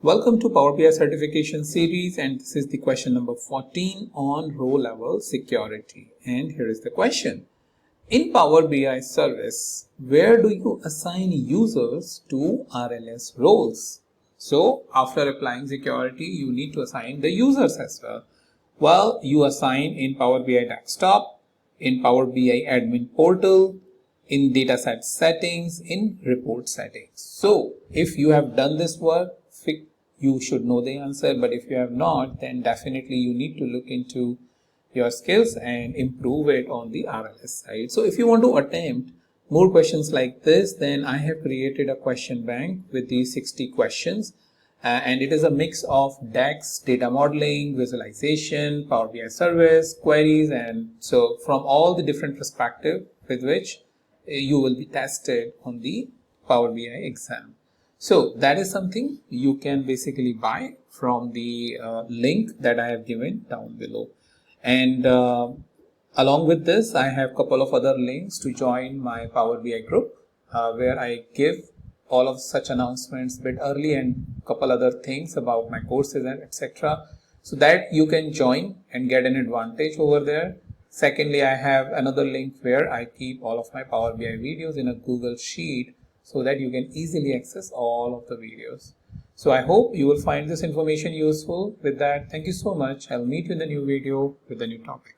Welcome to Power BI certification series, and this is the question number 14 on row level security. And here is the question. In Power BI service, where do you assign users to RLS roles? So after applying security, you need to assign the users as well. Well, you assign in Power BI desktop, in Power BI admin portal, in dataset settings, in report settings. So if you have done this work, you should know the answer, but if you have not, then definitely you need to look into your skills and improve it on the RLS side. So if you want to attempt more questions like this, then I have created a question bank with these 60 questions. And it is a mix of DAX, data modeling, visualization, Power BI service, queries, and so from all the different perspectives with which you will be tested on the Power BI exam. So that is something you can basically buy from the link that I have given down below. And along with this, I have a couple of other links to join my Power BI group where I give all of such announcements a bit early and a couple other things about my courses and etc. So that you can join and get an advantage over there. Secondly, I have another link where I keep all of my Power BI videos in a Google Sheet so that you can easily access all of the videos. So I hope you will find this information useful. With that, thank you so much. I'll meet you in the new video with a new topic.